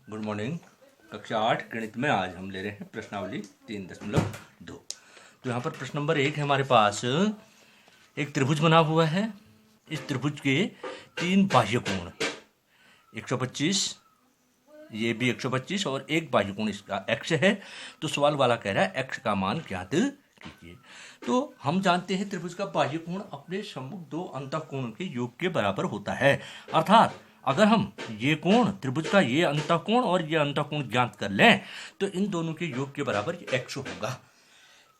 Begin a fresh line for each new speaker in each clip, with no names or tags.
Good morning. कक्षा 8 गणित में आज हम ले रहे हैं प्रश्नावली 3.2। तो यहाँ पर प्रश्न नंबर 1 है हमारे पास। एक त्रिभुज बना हुआ है। इस त्रिभुज के 3 बाह्य कोण 125, ये भी 125 और एक बाह्य कोण इसका x है। तो सवाल वाला कह रहा है x का मान ज्ञात कीजिए। तो हम जानते हैं त्रिभुज का बाह्य कोण अपने सम्मुख दो अंतःकोण के योग के बराबर होता है। अर्थात अगर हम ये कोण त्रिभुज का ये अंतःकोण और ये अंतःकोण ज्ञात कर लें तो इन दोनों के योग के बराबर ये x होगा।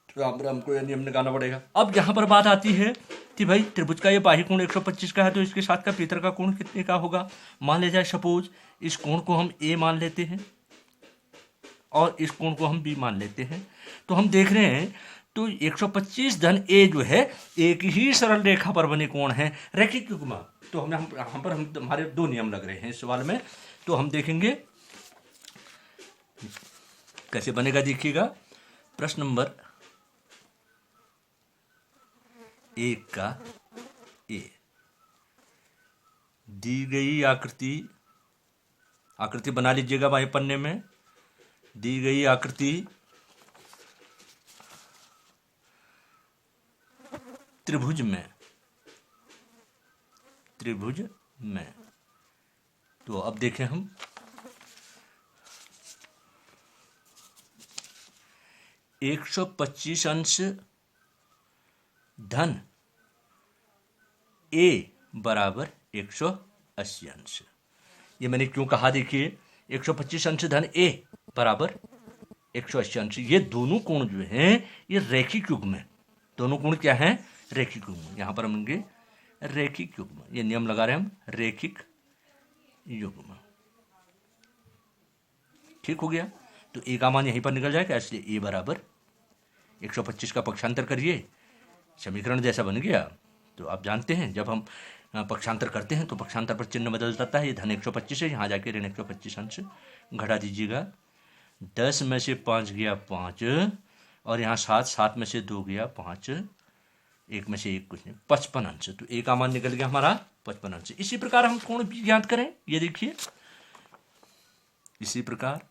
तो हमको ये नियम निकालना पड़ेगा। अब यहाँ पर बात आती है कि भाई त्रिभुज का ये बाह्य कोण 125 का है, तो इसके साथ का भीतर का कोण कितने का होगा। मान ले जाए सपोज इस कोण को हम a मान लेते हैं और इस कोण को हम b मान लेते हैं। तो हम देख रहे हैं तो 125 धन a जो है एक ही सरल रेखा पर बने कोण है, रैखिक युग्म। तो हमारे दो नियम लग रहे हैं इस सवाल में। तो हम देखेंगे कैसे बनेगा। देखिएगा प्रश्न नंबर 1 का ए, दी गई आकृति बना लीजिएगा बाएं पन्ने में। दी गई आकृति त्रिभुज में। तो अब देखें हम 125 अंश धन a बराबर 180 अंश। ये मैंने क्यों कहा, देखिए 125 अंश धन a बराबर 180 अंश। ये दोनों कोण जो हैं ये रैखिक युग्म है। दोनों कोण क्या हैं? रैखिक युग्म। यहां पर हम लेंगे रैखिक युग्म। ये नियम लगा रहे हैं हम, रैखिक युग्म। ठीक हो गया। तो a का मान यहीं पर निकल जाएगा, इसलिए a बराबर 125 का पक्षांतर करिए, समीकरण जैसा बन गया। तो आप जानते हैं जब हम पक्षांतर करते हैं तो पक्षांतर पर चिन्ह बदल जाता है। ये धन 125 है, यहाँ जाके ऋण 125 अंश घटा दीजिएगा। 10 में से 5 गया 5 और यहाँ 7 में से 2 गया 5, 1 में से 1 कुछ नहीं, 55 अंश। तो a का मान निकल गया हमारा 55 अंश। इसी प्रकार हम कोण भी ज्ञात करें। ये देखिए इसी प्रकार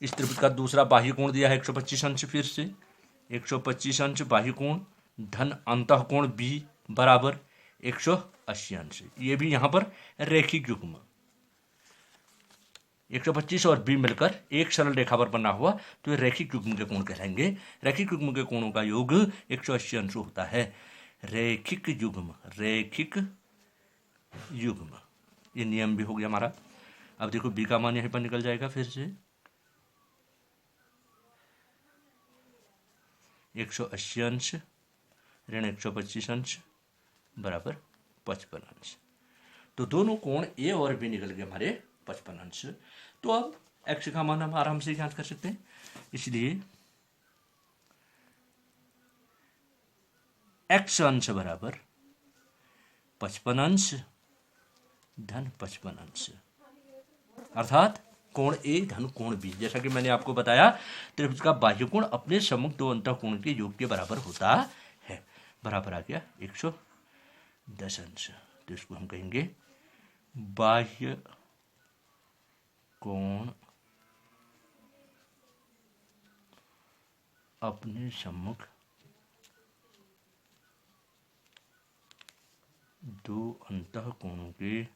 इस त्रिभुज का दूसरा बाह्य कोण दिया है 125 अंश। फिर से 125 अंश बाह्य कोण धन अंतःकोण b बराबर 180 अंश। ये भी यहां पर रैखिक युग्म। 125 और b मिलकर एक सरल रेखा पर बना हुआ, तो ये रैखिक युग्म के कोण कहलाएंगे। रैखिक युग्म के कोणों का योग 180 अंश होता है। रैखिक युग्म ये नियम भी हो गया हमारा। अब देखो b का मान यहीं पर निकल जाएगा। फिर से 180 अंश ऋण 125 अंश बराबर 55 अंश। तो दोनों कोण a और b निकल गए हमारे 55 अंश। तो अब x का मान हम आराम से ज्ञात कर सकते हैं। इसलिए x अंश बराबर 55 अंश धन 55 अंश। अर्थात कोण a धन कोण b। जैसा कि मैंने आपको बताया त्रिभुज का बाह्य कोण अपने सम्मुख दो अंतःकोण के योग के बराबर होता है। बराबर आ गया 110 अंश। तो इसको हम कहेंगे बाह्य कोण अपने सम्मुख दो अंतःकोणों के,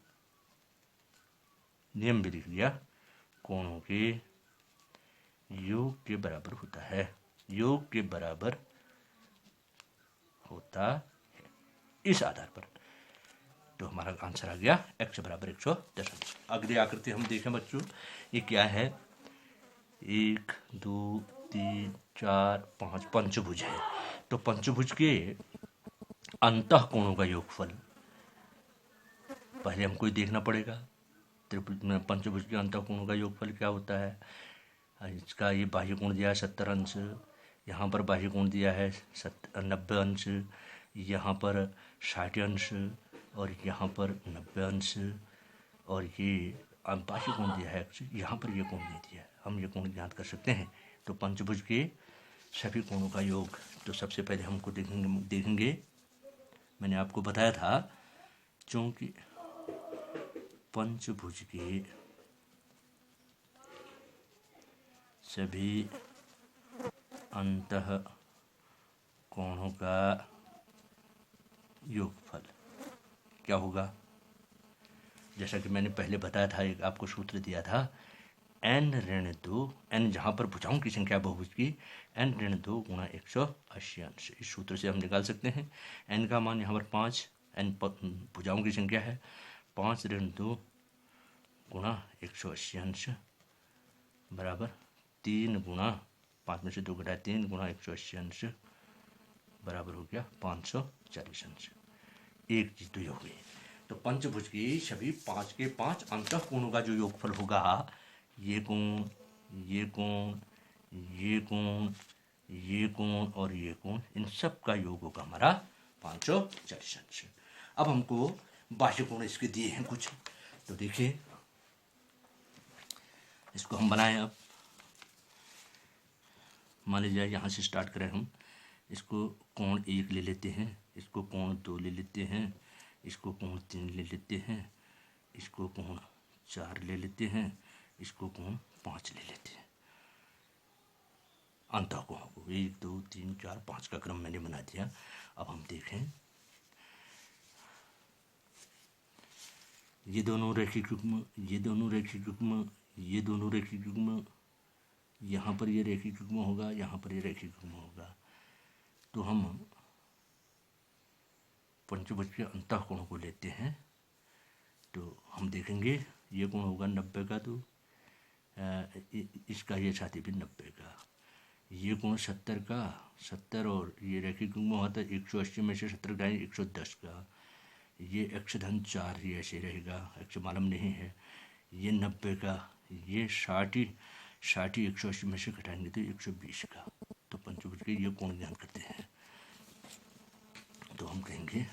नियम भी लिख दिया, कोणों के योग के बराबर होता है। योग के बराबर होता है इस आधार पर। तो हमारा आंसर आ गया x बराबर 110। अगली आकृति हम देखें बच्चों, ये क्या है। 1 2 3 4 5 पंचभुज है। तो पंचभुज के अंतःकोणों का योगफल पहले हमको देखना पड़ेगा। त्रिभुज में पंचभुज के अंतःकोणों का योगफल क्या होता है। इसका ये बाह्य कोण दिया है 70 अंश, यहाँ पर बाह्य कोण दिया है 90 अंश, यहाँ पर 60 अंश और यहाँ पर 90 अंश, और ये बाह्य कोण दिया है, यहाँ पर ये कोण नहीं दिया है। हम ये कोण ज्ञात कर सकते हैं। तो पंचभुज के सभी कोणों का योग तो सबसे पहले हमको देखेंगे। मैंने आपको बताया था क्योंकि पंचभुज के सभी अंतः कोणों का योगफल क्या होगा? जैसा कि मैंने पहले बताया था, एक आपको सूत्र दिया था, n ऋण 2, n जहाँ पर भुजाओं की संख्या बहुभुज की, n ऋण 2 गुणा 180 अंश। इस सूत्र से हम निकाल सकते हैं n का मान यहाँ पर 5, n भुजाओं की संख्या है, 5 ऋण 2 गुणा 180 अंश बराबर 3 गुणा 5 में से 2 घटाए 3 गुणा 180 अंश बराबर हो गया 540 अंश। एक चीज तो ये हो गई। तो पंचभुज की सभी 5 के 5 अंतः कोणों का जो योगफल होगा, ये कोण, ये कोण, ये कोण, ये कोण और ये कोण, इन सब का योग होगा हमारा 540 अंश। अब हमको बाह्य कोण इसके दिए हैं कुछ, तो देखिए इसको हम बनाएं। अब मान लीजिए यहाँ से स्टार्ट करें हम, इसको कोण 1 ले लेते हैं, इसको कोण 2 ले लेते हैं, इसको कोण 3 ले लेते हैं, इसको कोण 4 ले लेते हैं, इसको कोण 5 ले लेते हैं। अंतः कोणों को 1 2 3 4 5 का क्रम मैंने बना दिया। अब हम देखें, ये दोनों रैखिक युग्म, ये दोनों रैखिक युग्म, ये दोनों रैखिक युग्म, यहाँ पर ये रैखिक युग्म होगा, यहाँ पर ये रैखिक युग्म होगा। तो हम पंचभुज के अंतः कोणों को लेते हैं, तो हम देखेंगे ये कोण होगा 90 का, तो इसका ये छाती भी 90 का, ये कोण 70 का, 70 और ये रैखिक युग्म होता है 180 में से 70 घटाएं 110 का, ये x धन 4 ये ऐसे रहेगा, x मालूम नहीं है, ये 90 का, ये 60 180 में से घटाएंगे तो 120 का। तो पंचभुज के ये कोण ज्ञान करते हैं, तो हम कहेंगे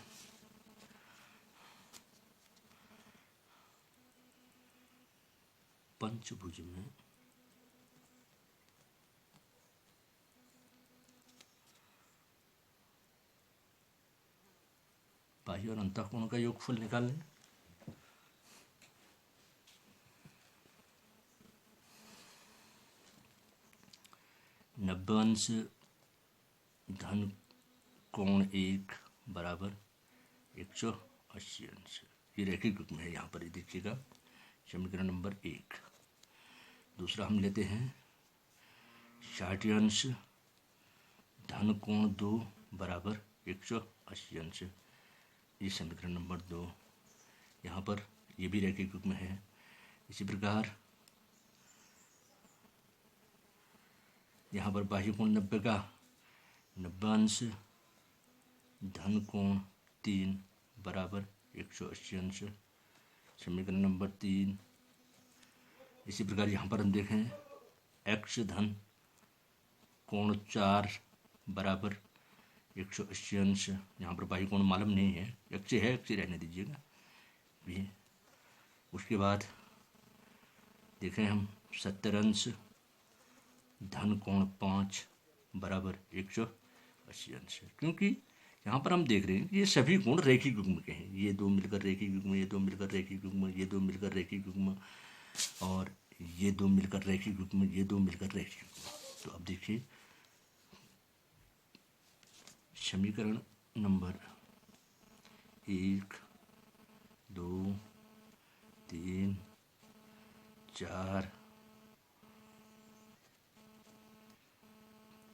पंचभुज में बाह्य और अंतः कोण का योगफल निकाल लें। नब्बे अंश धन कोण 1 बराबर 180 अंश। ये रैखिक युग्म है, यहाँ पर देखिएगा समीकरण नंबर 1। दूसरा हम लेते हैं 60 अंश धन कोण 2 बराबर 180 अंश। ये समीकरण नंबर 2, यहाँ पर ये भी रैखिक युग्म है। इसी प्रकार यहाँ पर बाह्य कोण 90 का, 90 अंश धन कोण 3 बराबर 180 अंश, समीकरण नंबर 3। इसी प्रकार यहाँ पर हम देखें x धन कोण 4 बराबर 180 अंश, यहाँ पर बाह्य कोण मालूम नहीं है, x है, x रहने दीजिएगा भी। उसके बाद देखें हम 70 अंश धन कोण 5 बराबर 180 अंश, क्योंकि यहाँ पर हम देख रहे हैं ये सभी कोण रैखिक युग्म के हैं, ये दो मिलकर रैखिक युग्म, ये दो मिलकर रैखिक युग्म, ये दो मिलकर रैखिक युग्म, और ये दो मिलकर रैखिक युग्म, ये दो मिलकर रैखिक युग्म। तो अब देखिए समीकरण नंबर 1 2 3 4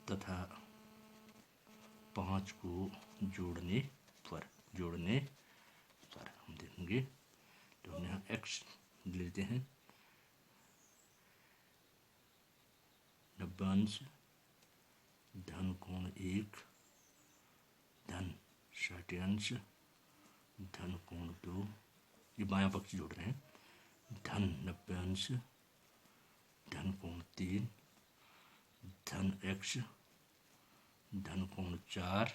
तथा 5 को जोड़ने पर हम देखेंगे, तो हम यहाँ x लेते हैं 90 अंश धन कोण 1 धन 60 अंश धन कोण 2, ये बायां पक्ष जोड़ रहे हैं, धन 90 अंश धन कोण 3 धन x धन कोण 4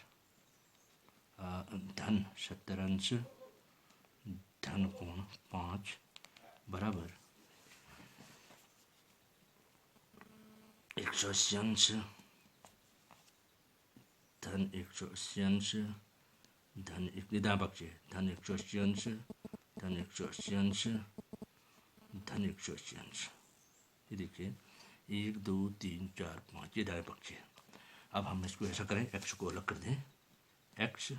धन 70 अंश धन कोण 5 बराबर 180 अंश धन 180 अंश धन दायां पक्ष है, धन 180 अंश धन 180 अंश धन 180 अंश। ये देखिए 1 2 3 4 5 ये दाएं पक्ष है। अब हम इसको ऐसा करें, एक्स को अलग कर दें, एक्स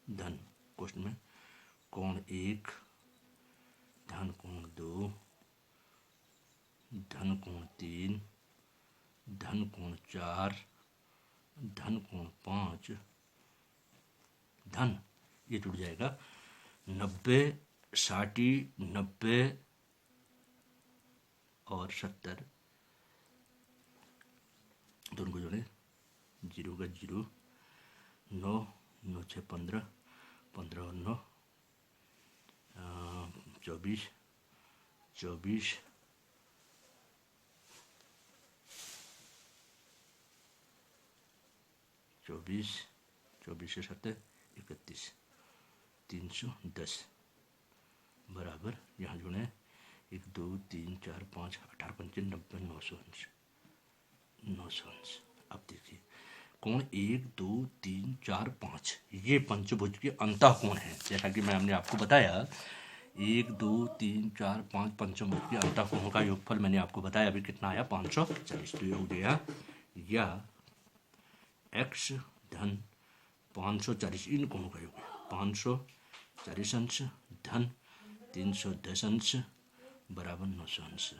धन क्वेश्चन में कोण 1 धन कोण 2 धन कोण 3 धन कोण 4 धन कोण 5 धन ये जुड़ जाएगा 90 60 90 और 70 दोनों को जोड़े, 0 का 0 9 9 6 15 15 और 9 24 24 24 24 से 7 31 310 बराबर यहाँ जोड़े 1 2 3 4 5 18 पंचे 90 900 अंश 900 अंश। अब देखिए कोण 1 2 3 4 5 ये पंचभुज के अंतः कोण है। जैसा कि मैं हमने आपको बताया 1 2 3 4 5 पंचभुज के अंतः कोणों का योगफल मैंने आपको बताया अभी कितना आया 540। तो ये हो गया या एक्स धन 540 इन कोणों का योग 540 अंश धन 310 अंश बराबर 900 अंश।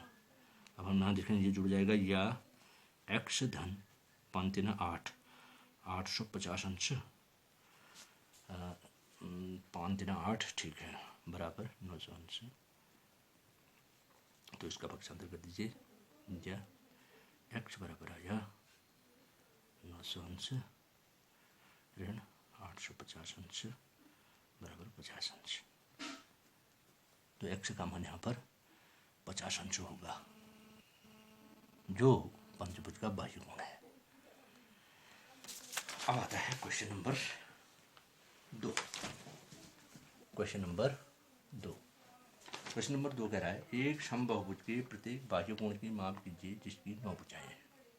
अब हम यहाँ देखें ये जुड़ जाएगा या एक्स धन 5 3 8 850 अंश 5 3 8 ठीक है बराबर 900 अंश। तो इसका पक्षांतर कर दीजिए या एक्स बराबर आया 900 अंश ऋण 850 अंश बराबर 50 अंश। तो एक्स का मान यहाँ पर 50 अंश होगा जो पंचभुज का बाह्य कोण है। अब आता है क्वेश्चन नंबर 2। क्वेश्चन नंबर 2 कह रहा है एक समबाहुभुज के प्रत्येक बाह्य कोण की माप कीजिए जिसकी 9 भुजाएं हैं।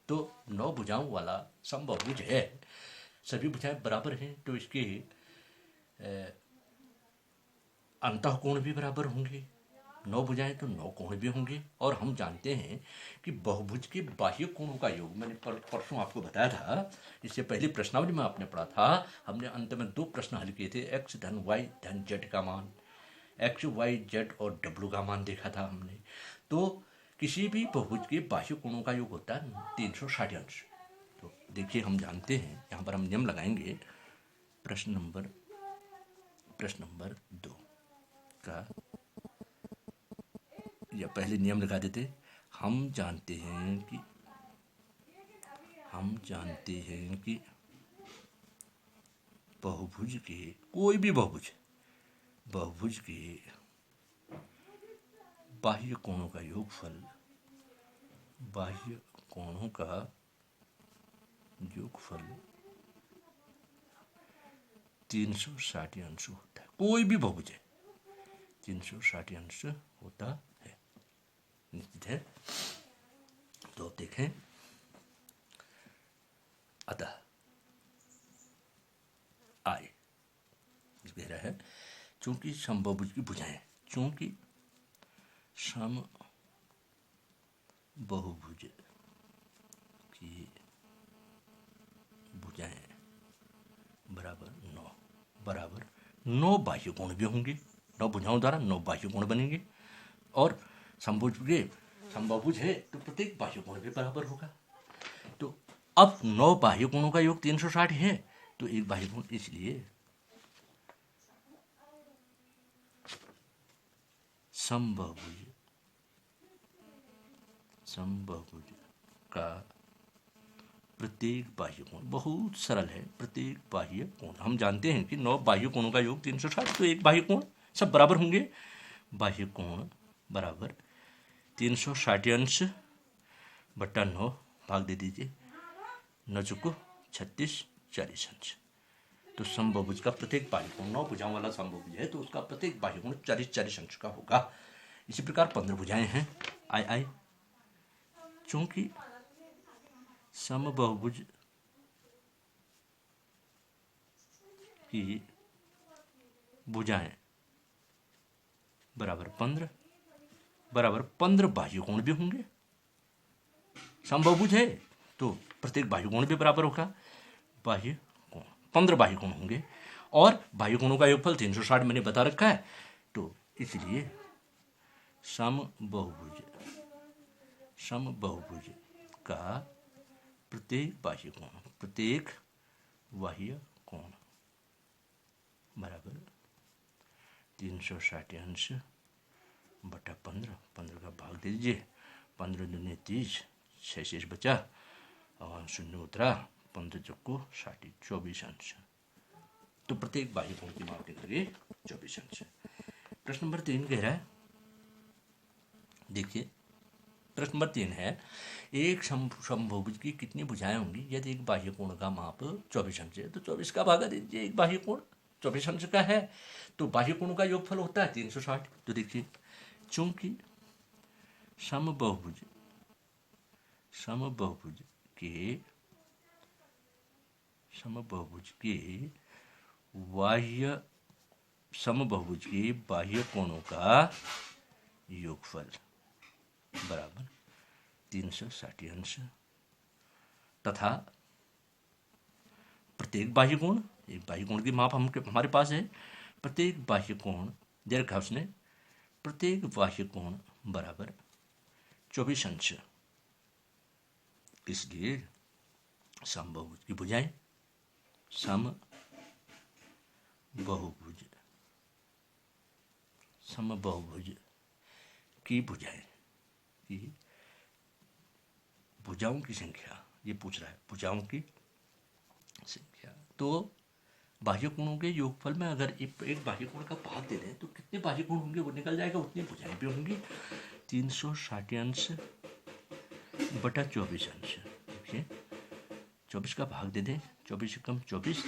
तो 9 भुजाओं वाला समबाहुभुज है, सभी भुजाएं बराबर हैं तो इसके अंतः कोण भी बराबर होंगे। 9 भुजाएं तो 9 कोण भी होंगे। और हम जानते हैं कि बहुभुज के बाह्य कोणों का योग मैंने परसों आपको बताया था, इससे पहले प्रश्नावली में आपने पढ़ा था, हमने अंत में 2 प्रश्न हल किए थे, एक्स धन वाई धन जेड का मान, एक्स वाई जेड और डब्ल्यू का मान देखा था हमने। तो किसी भी बहुभुज के बाह्य कोणों का योग होता है 360 अंश। तो देखिए हम जानते हैं, यहाँ पर हम नियम लगाएंगे। प्रश्न नंबर 2 का या पहले नियम लगा देते। हम जानते हैं कि बहुभुज के कोई भी बहुभुज के बाह्य कोणों का योगफल 360 अंश होता है। कोई भी बहुभुज है 360 अंश होता है, निश्चित है। तो अब देखें, अतः आय कह रहा है चूंकि समबाहुभुज की भुजाएं, चूंकि समबाहुभुज की भुजाएं बराबर 9 बाह्य कोण भी होंगे। 9 भुजाओं द्वारा 9 बाह्य कोण बनेंगे। और समबाहुभुज है तो प्रत्येक बाह्य कोण भी बराबर होगा। तो अब 9 बाह्य कोणों का योग 360 है तो एक बाह्य कोण, इसलिए समबाहुभुज का प्रत्येक बाह्य कोण बहुत सरल है। प्रत्येक बाह्य कोण हम जानते हैं कि 9 बाह्य कोणों का योग 360, तो एक बाह्य कोण सब बराबर होंगे। बाह्य कोण बराबर 360 अंश बट्टा 9 भाग दे दीजिए 9 चुको 36 40 अंश। तो समबाहुभुज का प्रत्येक बाह्य कोण 9 भुजाओं वाला समबाहुभुज है तो उसका प्रत्येक बाह्य कोण 40 अंश का होगा। इसी प्रकार 15 भुजाएं हैं आई। चूंकि समबाहुभुज की भुजाएं बराबर 15 बराबर 15 बाह्य कोण भी होंगे। समबाहुभुज है तो प्रत्येक बाह्य कोण भी बराबर होगा बाह्य कोण, 15 बाह्य कोण होंगे और बाह्य कोणों का योगफल 360 मैंने बता रखा है। तो इसलिए समबाहुभुज का प्रत्येक बाह्य कोण बराबर 360 अंश बटा 15, 15 का भाग दे दीजिए, 15 दूनी 30, 6 शेष बचा और शून्य उतरा, 15 चौको 60, 24 अंश। तो प्रत्येक बाह्य कोण की माप निकलेगी 24 अंश। प्रश्न नंबर 3 कह रहा है, देखिए प्रश्न नंबर 3 है, एक समबाहुभुज की कितनी भुजाएं होंगी यदि एक बाह्य कोण का माप 24 अंश है। तो 24 का भागा दीजिए, एक बाह्य कोण 24 अंश का है तो बाह्य कोणों का योगफल होता है 360। तो देखिए चूंकि समबाहुभुज के बाह्य कोणों का योगफल बराबर 360 अंश तथा प्रत्येक बाह्य कोण, एक बाह्य कोण की माप हमारे पास है, प्रत्येक बाह्य कोण दे रखा उसने, प्रत्येक बाह्य कोण बराबर 24 अंश। इसलिए समबाहुभुज की भुजाएं, समबाहुभुज की भुजाओं की संख्या, ये पूछ रहा है भुजाओं की संख्या। तो बाह्य कोणों के योगफल में अगर एक बाह्य कोण का भाग दे दें तो कितने बाह्य कोण होंगे वो निकल जाएगा, उतनी भुजाएं भी होंगी। 360 अंश बटा 24 अंश, देखिए 24 का भाग दे दें, 24 से कम 24,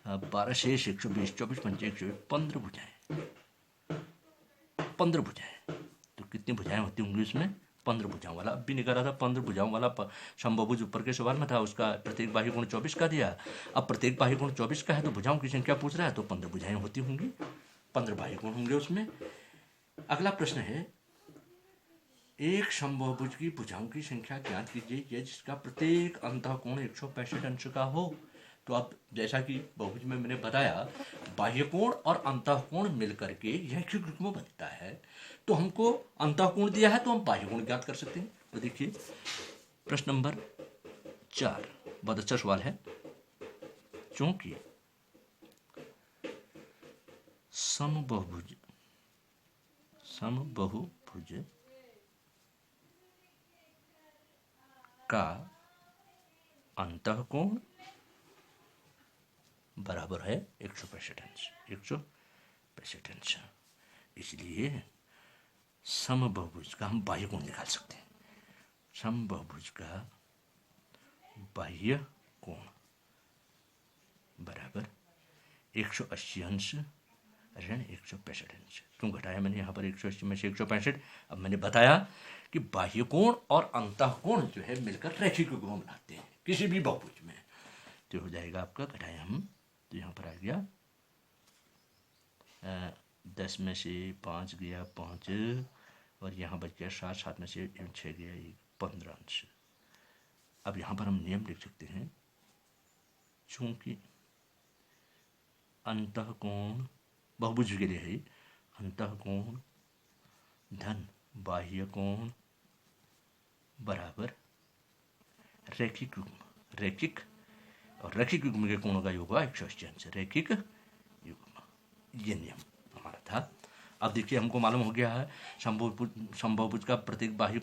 12 शेष 120, 24 पंचे 120, 15 भुजाएं, 15 भुजाएं। तो कितनी भुजाएं होती होंगी उसमें, 15 भुजाओं वाला। अब भी निकल रहा था 15 भुजाओं वाला समबाहुभुज ऊपर के सवाल में था, उसका प्रत्येक बाह्य कोण 24 का दिया। अब प्रत्येक बाह्य कोण 24 का है तो भुजाओं की संख्या पूछ रहा है, तो 15 भुजाएं होती होंगी, 15 बाह्य कोण होंगे उसमें। अगला प्रश्न है, एक समबाहुभुज की भुजाओं की संख्या ज्ञात कीजिए जिसका प्रत्येक अंतःकोण 165 अंश का हो। तो अब जैसा कि बहुभुज में मैंने बताया, बाह्य कोण और अंतःकोण मिलकर के यह युग्म बनता है। तो हमको अंतःकोण दिया है तो हम बाह्य कोण ज्ञात कर सकते हैं। तो देखिए प्रश्न नंबर 4 बहुत अच्छा सवाल है, क्योंकि समबाहुभुज का अंतःकोण बराबर है 165 अंश, 165 अंश। इसलिए समबाहुभुज का हम बाह्य कोण निकाल सकते हैं। समबाहुभुज का बाह्य कोण बराबर 180 अंश ऋण 165 अंश। क्यों घटाया मैंने यहाँ पर 180 में से 165? अब मैंने बताया कि बाह्य कोण और अंतःकोण जो है मिलकर रैखिक युग्म बनाते हैं किसी भी बहुभुज में। तो हो जाएगा आपका, घटाया हम तो यहाँ पर आ गया 10 में से 5 गया 5 और यहाँ बच गया 7, 7 में से 6 गया 15 अंश। अब यहाँ पर हम नियम लिख सकते हैं, चूंकि अंतःकोण बहुभुज के लिए है, अंतःकोण धन बाह्य कोण बराबर रैखिक युग्म, रैखिक और रैखिक युग्म के कोणों का योग हुआ 180 अंश, रैखिक युग्म, ये नियम हमारा था। अब देखिए हमको मालूम हो गया है समबाहुभुज का प्रत्येक बाह्य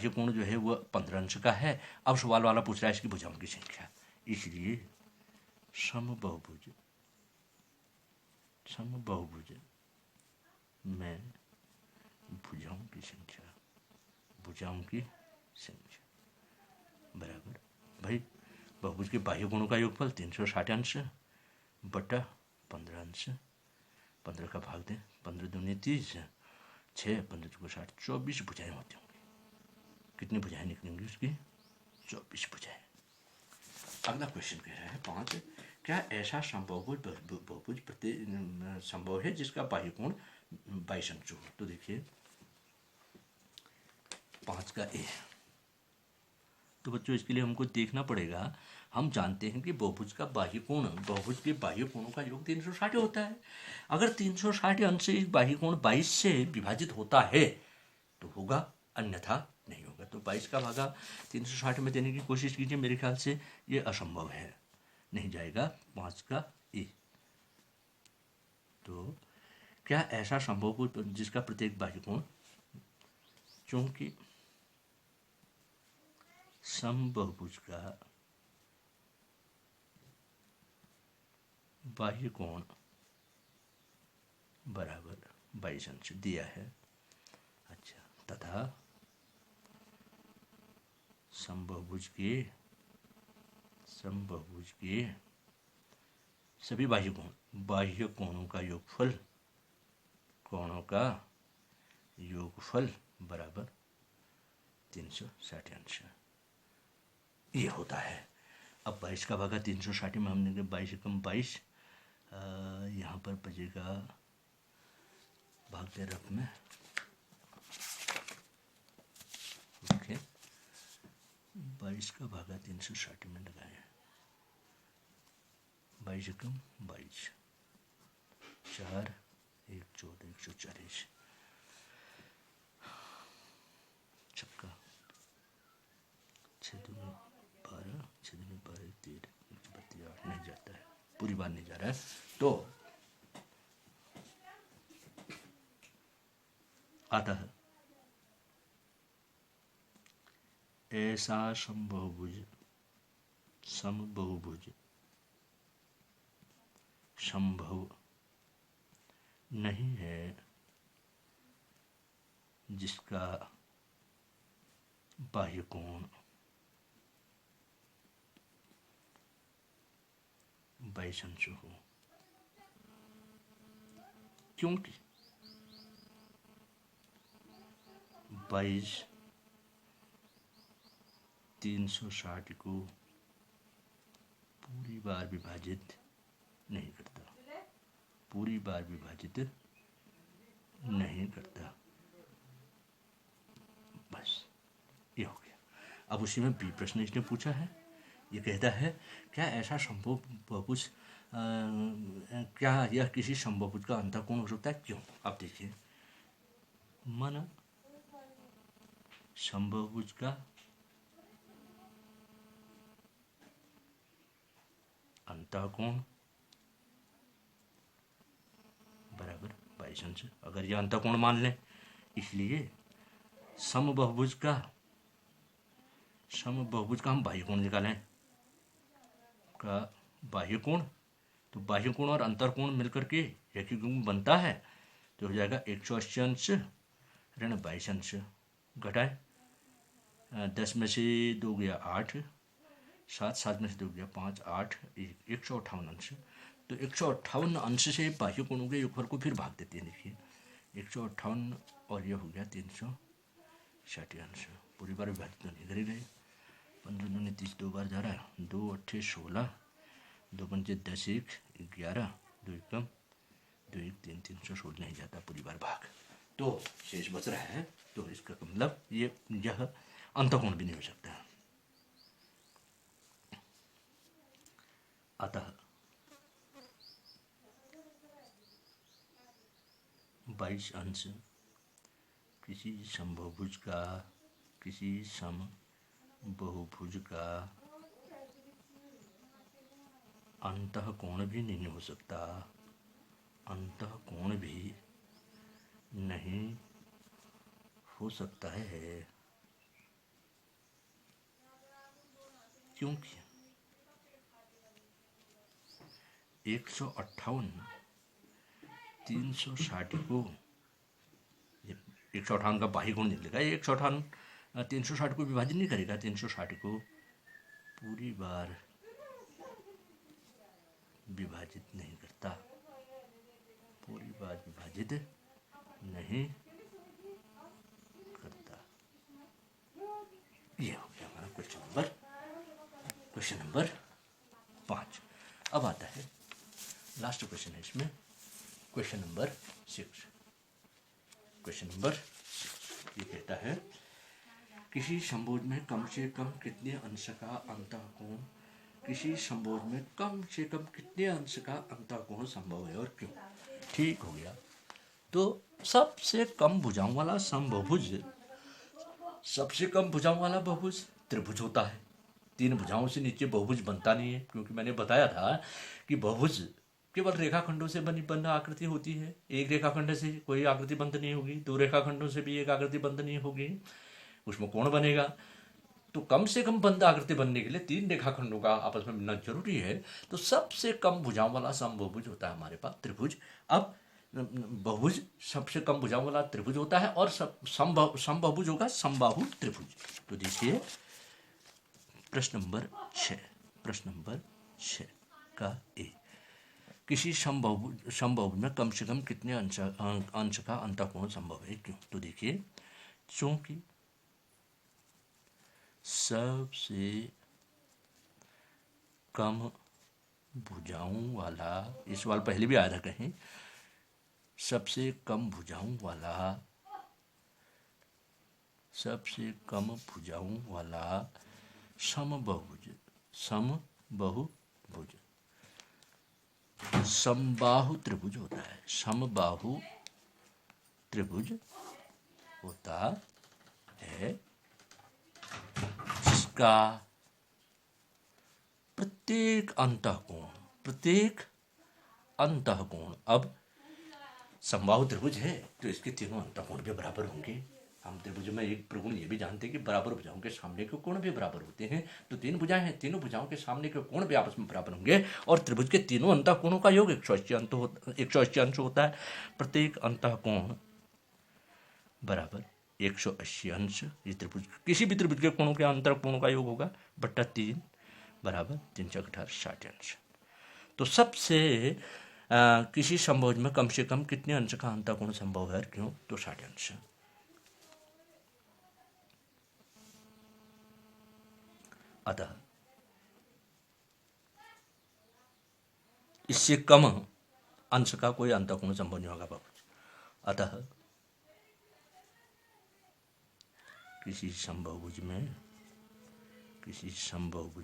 कोण जो है वो 15 अंश का है। अब सवाल वाला पूछ रहा है इसकी भुजाओं की संख्या, इसलिए समबाहुभुज में भुजाओं की संख्या बराबर, भाई बहुभुज के बाह्य कोणों का योगफल 360 अंश बटा 15 अंश, 15 का भाग दें, 15 दूनी 30, 6, 15 चौको 60, 24 भुजाएं होती होंगी। कितनी भुजाएं निकलेंगी उसकी, 24 भुजाएं। अगला क्वेश्चन कह रहा है 5, क्या ऐसा बहुभुज संभव है जिसका बाह्य कोण 22 अंश हो। तो देखिए 5 का ए। तो बच्चों इसके लिए हमको देखना पड़ेगा, हम जानते हैं कि बहुभुज का बाह्य कोण, बहुभुज के बाह्य कोणों का योग 360 होता है। अगर 360 अंश इस बाह्य कोण 22 से विभाजित होता है तो होगा, अन्यथा नहीं होगा। तो 22 का भागा 360 में देने की कोशिश कीजिए, मेरे ख्याल से ये असंभव है, नहीं जाएगा 5 का ए। तो क्या ऐसा संभव हो जिसका प्रत्येक बाह्य कोण, चूंकि समबाहुभुज का बाह्य कोण बराबर 22 अंश दिया है। अच्छा, तथा समबाहुभुज के सभी बाह्य कोणों का योगफल बराबर 360 अंश ये होता है। अब 22 का भागा 360 में हमने 22 एकम 22, यहाँ पर बचेगा भाग दे रफ में, ओके। 22 का भागा 360 में लगाए, 22 एकम 22, 4 1 14 140, छक्का 6 दूनी 12, 6 दूनी 12 13 132 8 नहीं जाता है, पूरी बार नहीं जा रहा है। तो अतः ऐसा समबाहुभुज संभव नहीं है जिसका बाह्य कोण 22 अंश हो, क्योंकि 22 360 को पूरी बार विभाजित नहीं करता, बस ये हो गया। अब उसी में बी प्रश्न इसने पूछा है, ये कहता है क्या ऐसा संभव बहुभुज, क्या यह किसी समबाहुभुज का अंतःकोण हो सकता है, क्यों? आप देखिए, माना समबाहुभुज का अंतःकोण बराबर 22 अंश, अगर यह अंतःकोण मान लें, इसलिए समबाहुभुज का हम बाह्य कोण निकालें, का बाह्य कोण, तो बाह्य कोण और अंतरकोण मिलकर के रेखिक युग्म बनता है, तो हो जाएगा 180 अंश ऋण 22 अंश, घटाए 10 में से 2 गया 8, 7 में से 2 गया 5, 8 158 अंश। तो 158 अंश से बाह्य कोणों के योगफल को फिर भाग देते हैं। देखिए 158 और ये हो गया 360 अंश, पूरी बार विभाजित तो नहीं करेंगे, 15 दूनी 30 2 बार जा रहा है, 2 8 16, 2 पंचे 10 1 11, 2 एकम 2 1 3 316 नहीं जाता, पूरी बार भाग, तो शेष बच रहा है। तो इसका मतलब यह अंतःकोण भी नहीं हो सकता। अतः 22 अंश किसी समबाहुभुज का अंतःकोण भी नहीं हो सकता, है, क्योंकि 158 360 को 158 का बाह्य कोण निकलेगा, 158 360 को विभाजित नहीं करेगा, 360 को पूरी बार विभाजित नहीं करता, ये हो गया हमारा क्वेश्चन नंबर 5। अब आता है लास्ट क्वेश्चन है इसमें, क्वेश्चन नंबर 6। ये कहता है किसी समभुज में कम से कम कितने अंश का अंतःकोण, किसी समभुज में कम से कम कितने अंश का अंतःकोण संभव है और क्यों? ठीक हो गया। तो सबसे कम भुजाओं वाला समबहुभुज, सबसे कम भुजाओं वाला बहुभुज त्रिभुज होता है। 3 भुजाओं से नीचे बहुभुज बनता नहीं है, क्योंकि मैंने बताया था कि बहुभुज केवल रेखाखंडों से बन आकृति होती है। एक रेखाखंड से कोई आकृति बंद नहीं होगी, 2 रेखाखंडों से भी एक आकृति बंद नहीं होगी, उसमें कोण बनेगा। तो कम से कम बंद आकृति बनने के लिए 3 रेखाखंडों का आपस में मिलना जरूरी है। तो सबसे कम भुजाओं वाला समबहुभुज होता है हमारे पास त्रिभुज। अब बहुभुज सबसे कम भुजाओं वाला त्रिभुज होता है और समबहुभुज होगा समबाहु त्रिभुज। तो देखिए प्रश्न नंबर 6 का ए, किसी समबहुभुज में कम से कम कितने अंश का अंतःकोण संभव है, क्यों? तो देखिए, चूंकि सबसे कम भुजाओं वाला, इस सवाल पहले भी आया था कहीं, सबसे कम भुजाओं वाला समबहुभुज समबाहु त्रिभुज होता है। समबाहु त्रिभुज होता है जिसका प्रत्येक अंतःकोण, अब समबाहु त्रिभुज है तो इसके तीनों अंतःकोण भी बराबर होंगे। हम त्रिभुज में एक प्रगुण ये भी जानते हैं कि बराबर भुजाओं के सामने के कोण भी बराबर होते हैं। तो 3 भुजाएं हैं, तीनों भुजाओं के सामने के कोण भी आपस में बराबर होंगे और त्रिभुज के तीनों अंतःकोणों का योग 180 अंश होता है। प्रत्येक अंतःकोण बराबर 180 अंश। ये त्रिभुज, किसी भी त्रिभुज के कोणों के अंतःकोणों का योग होगा बट्टा 3 बराबर 3 × 18 60 अंश। तो सबसे किसी समभुज में कम से कम कितने अंश का अंतःकोण संभव है, क्यों? तो 60 अंश। अतः इससे कम अंश का कोई अंतःकोण संभव नहीं होगा बहुभुज। अतः किसी समबहुभुज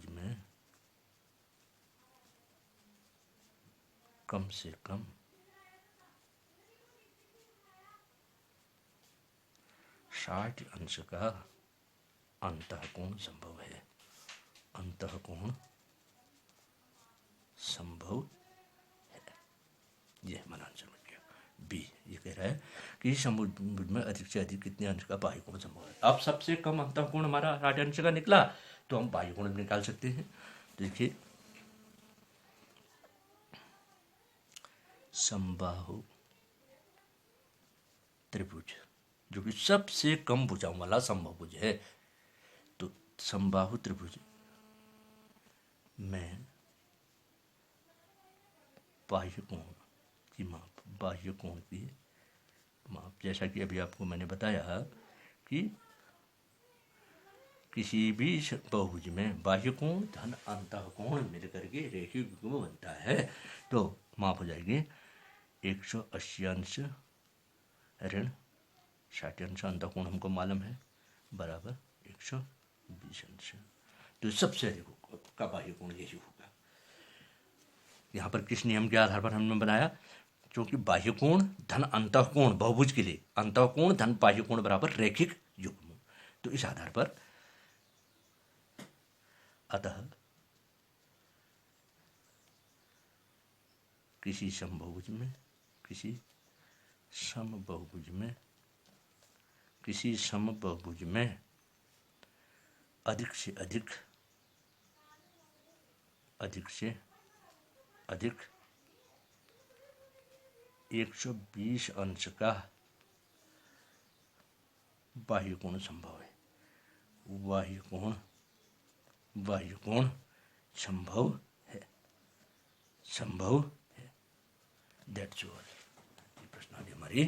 में कम से कम 60 अंश का अंतःकोण संभव है। अंतःकोण संभव है, ये हमारा आंसर बन गया। बी ये कह रहा है कि समभुज में अधिक से अधिक कितने अंश का बाह्य कोण संभव है। अब सबसे कम अंतःकोण हमारा 60 अंश का निकला तो हम बाह्य कोण निकाल सकते हैं। देखिए, समबाहु त्रिभुज जो कि सबसे कम भुजाओं वाला समबाहुभुज है, तो समबाहु त्रिभुज में बाह्य कोण की माप, जैसा कि अभी आपको मैंने बताया कि किसी भी बहुभुज में बाह्य कोण धन अंतःकोण मिलकर के रेखीय युग्म बनता है। तो माप हो जाएगी 180 अंश ऋण 60 अंश, अंतःकोण हमको मालूम है, बराबर 120 अंश। तो सबसे अधिक का बाह्य कोण यही होगा। यहाँ पर किस नियम के आधार पर हमने बनाया? क्योंकि बाह्य कोण धन अंतःकोण, बहुभुज के लिए अंतःकोण धन बाह्य कोण बराबर रैखिक युग्म। तो इस आधार पर अतः किसी समबहुभुज में अधिक से अधिक 120 अंश का बाह्य कोण संभव है। बाह्य कोण संभव है। That's all. ये प्रश्नावली हमारी